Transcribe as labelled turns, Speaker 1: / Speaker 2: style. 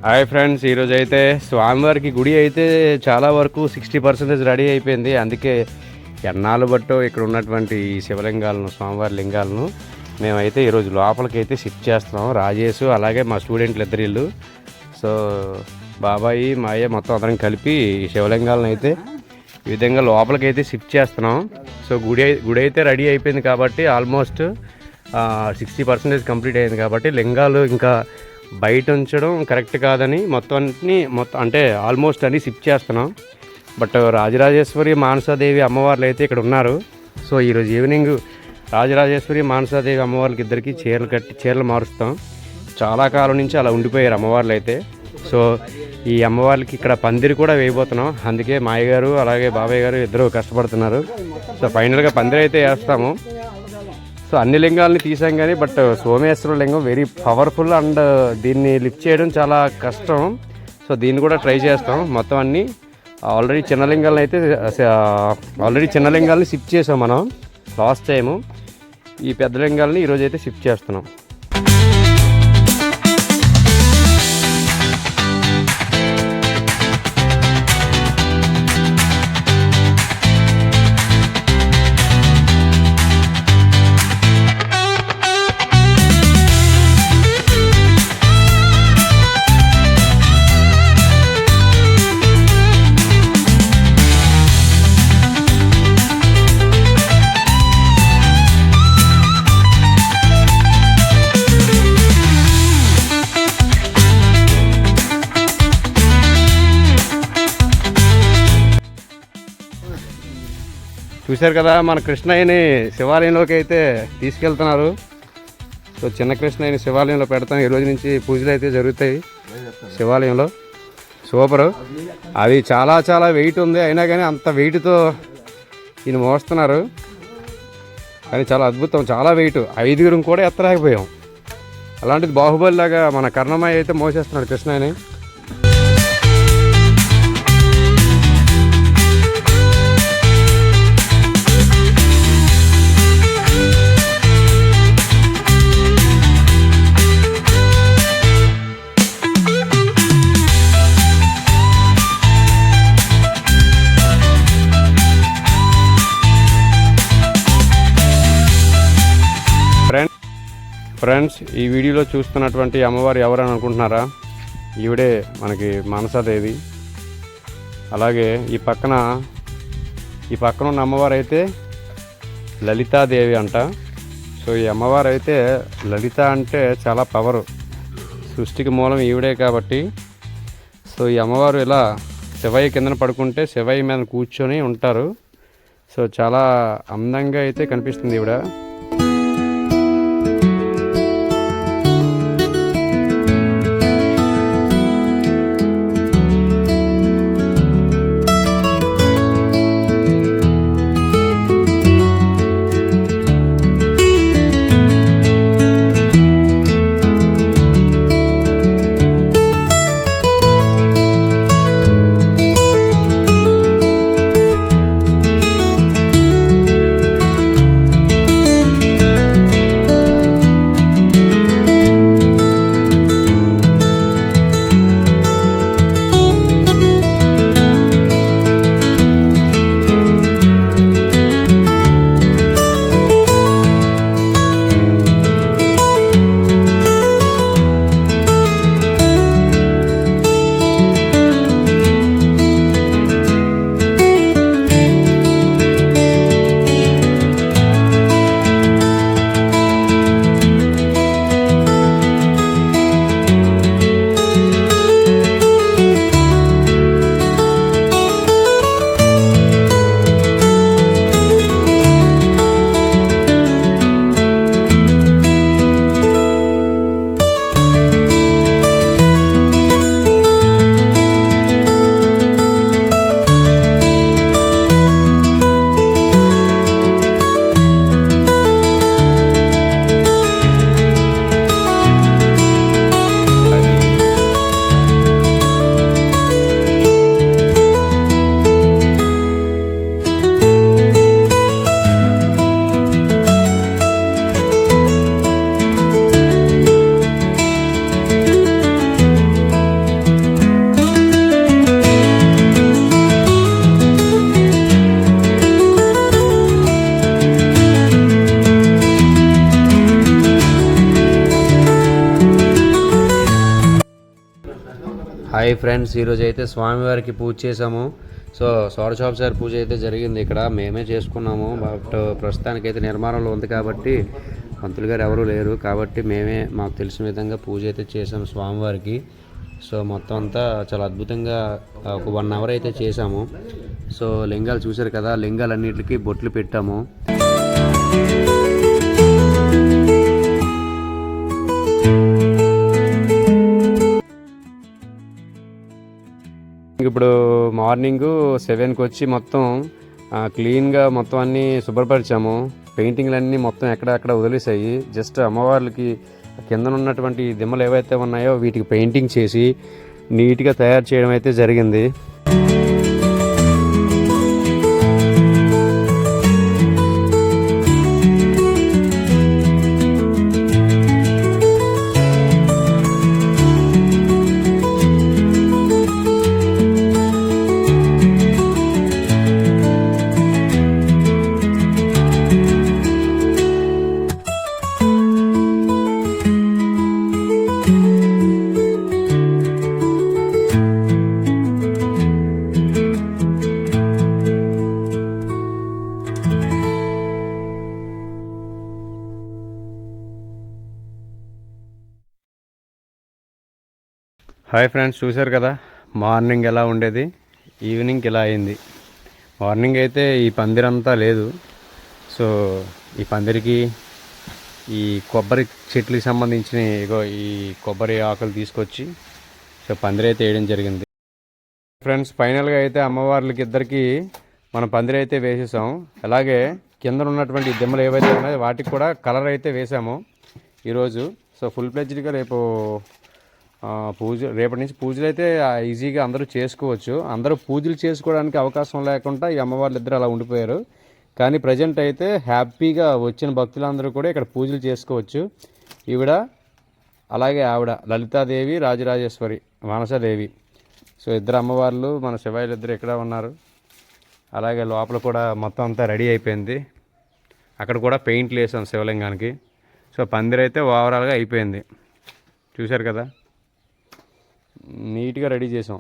Speaker 1: Hi friends, ఈరోజు అయితే స్వామివారికి గుడి అయితే చాలా వరకు 60% రెడీ అయిపోయింది. అందుకే ఎన్నాళ్ళు బట్టో ఇక్కడ ఉన్నటువంటి శివలింగాలను, స్వామివారి లింగాలను మేమైతే ఈరోజు లోపలికి అయితే షిఫ్ట్ చేస్తున్నాం. రాజేష్ అలాగే మా స్టూడెంట్లు ఇద్దరిళ్ళు. సో బాబాయి మాయ మొత్తం అందరం కలిపి ఈ శివలింగాలను అయితే ఈ విధంగా లోపలికి అయితే షిఫ్ట్ చేస్తున్నాం. సో గుడి అయితే రెడీ అయిపోయింది కాబట్టి ఆల్మోస్ట్ 60% కంప్లీట్ అయింది కాబట్టి లింగాలు ఇంకా బయట ఉంచడం కరెక్ట్ కాదని మొత్తం అంటే ఆల్మోస్ట్ అన్నీ షిఫ్ట్ చేస్తున్నాం. బట్ రాజరాజేశ్వరి మానసాదేవి అమ్మవార్లు అయితే ఇక్కడ ఉన్నారు. సో ఈరోజు ఈవినింగ్ రాజరాజేశ్వరి మానసాదేవి అమ్మవార్లకి ఇద్దరికి చీరలు మారుస్తాం. చాలా కాలం నుంచి అలా ఉండిపోయారు అమ్మవార్లు అయితే. సో ఈ అమ్మవార్లకి ఇక్కడ పందిరి కూడా వేయబోతున్నాం. అందుకే మాయ గారు అలాగే బాబాయ్ గారు ఇద్దరు కష్టపడుతున్నారు. సో ఫైనల్గా పందిరి అయితే వేస్తాము. సో అన్ని లింగాలని తీసాం కానీ బట్ సోమేశ్వర లింగం వెరీ పవర్ఫుల్ అండ్ దీన్ని లిఫ్ట్ చేయడం చాలా కష్టం. సో దీన్ని కూడా ట్రై చేస్తాం. మొత్తం అన్నీ ఆల్రెడీ చిన్న లింగాలని షిఫ్ట్ చేసాం మనం లాస్ట్ టైము. ఈ పెద్ద లింగాలని ఈరోజు అయితే షిఫ్ట్ చేస్తున్నాం. చూశారు కదా, మన కృష్ణయ్యని శివాలయంలోకి అయితే తీసుకెళ్తున్నారు. సో చిన్న కృష్ణయ్యని శివాలయంలో పెడతాం. ఈ రోజు నుంచి పూజలు అయితే జరుగుతాయి శివాలయంలో. సూపరు. అది చాలా చాలా వెయిట్ ఉంది, అయినా కానీ అంత వెయిట్తో ఈయన మోస్తున్నారు. కానీ చాలా అద్భుతం, చాలా వెయిట్. 5 కూడా ఎత్తలేకపోయాం. అలాంటిది బాహుబలి లాగా మన కర్ణమయ్య అయితే మోసేస్తున్నాడు కృష్ణయ్యని. ఫ్రెండ్స్, ఈ వీడియోలో చూస్తున్నటువంటి అమ్మవారు ఎవరని అనుకుంటున్నారా? ఈవిడే మనకి మానసాదేవి. అలాగే ఈ పక్కన ఉన్న అమ్మవారు అయితే లలితాదేవి అంట. సో ఈ అమ్మవారు అయితే లలిత అంటే చాలా పవరు, సృష్టికి మూలం ఈవిడే కాబట్టి. సో ఈ అమ్మవారు ఇలా శివయ్య కిందన పడుకుంటే శివయ్య మీద కూర్చొని ఉంటారు. సో చాలా అందంగా అయితే కనిపిస్తుంది ఈవిడ. హాయ్ ఫ్రెండ్స్, ఈరోజు అయితే స్వామివారికి పూజ చేసాము. సో షోడశోపచారి పూజ అయితే జరిగింది. ఇక్కడ మేమే చేసుకున్నాము. బట్ ప్రస్తుతానికైతే నిర్మాణంలో ఉంది కాబట్టి పంతులు గారు ఎవరూ లేరు కాబట్టి మేమే మాకు తెలిసిన విధంగా పూజ అయితే చేసాము స్వామివారికి. సో మొత్తం అంతా చాలా అద్భుతంగా ఒక 1 అవర్ అయితే చేసాము. సో లింగాలు చూశారు కదా, లింగాలన్నిటికీ బొట్లు పెట్టాము. ఇప్పుడు మార్నింగ్ 7కి వచ్చి మొత్తం క్లీన్గా మొత్తం అన్నీ శుభ్రపరిచాము. పెయింటింగ్లు అన్నీ మొత్తం ఎక్కడెక్కడ వదిలేసాయి. జస్ట్ అమ్మవార్లకి కింద ఉన్నటువంటి దిమ్మలు ఏవైతే ఉన్నాయో వీటికి పెయింటింగ్ చేసి నీట్గా తయారు చేయడం అయితే జరిగింది. హాయ్ ఫ్రెండ్స్, చూశారు కదా మార్నింగ్ ఎలా ఉండేది, ఈవినింగ్ ఇలా అయింది. మార్నింగ్ అయితే ఈ పందిరంతా లేదు. సో ఈ పందిరికి ఈ కొబ్బరి చెట్లకి సంబంధించిన ఈ కొబ్బరి ఆకులు తీసుకొచ్చి సో పందిరైతే వేయడం జరిగింది. ఫ్రెండ్స్, ఫైనల్గా అయితే అమ్మవార్లకి ఇద్దరికి మనం పందిరైతే వేసేసాం. అలాగే కింద ఉన్నటువంటి దిమ్మలు ఏవైతే ఉన్నాయో వాటికి కూడా కలర్ అయితే వేసాము ఈరోజు. సో ఫుల్ ప్లెడ్జ్డ్గా రేపు రేపటి నుంచి పూజలు అయితే ఈజీగా అందరూ చేసుకోవచ్చు. అందరూ పూజలు చేసుకోవడానికి అవకాశం లేకుండా ఈ అమ్మవార్లు ఇద్దరు అలా ఉండిపోయారు. కానీ ప్రజెంట్ అయితే హ్యాపీగా వచ్చిన భక్తులందరూ కూడా ఇక్కడ పూజలు చేసుకోవచ్చు. ఈవిడ అలాగే ఆవిడ లలితాదేవి, రాజరాజేశ్వరి, మానసాదేవి. సో ఇద్దరు అమ్మవార్లు, మన శివాయిలు ఇద్దరు ఇక్కడ ఉన్నారు. అలాగే లోపల కూడా మొత్తం అంతా రెడీ అయిపోయింది. అక్కడ కూడా పెయింట్లు వేసాం శివలింగానికి. సో పందిరైతే ఓవరాల్గా అయిపోయింది. చూశారు కదా, నీట్గా రెడీ చేసాం.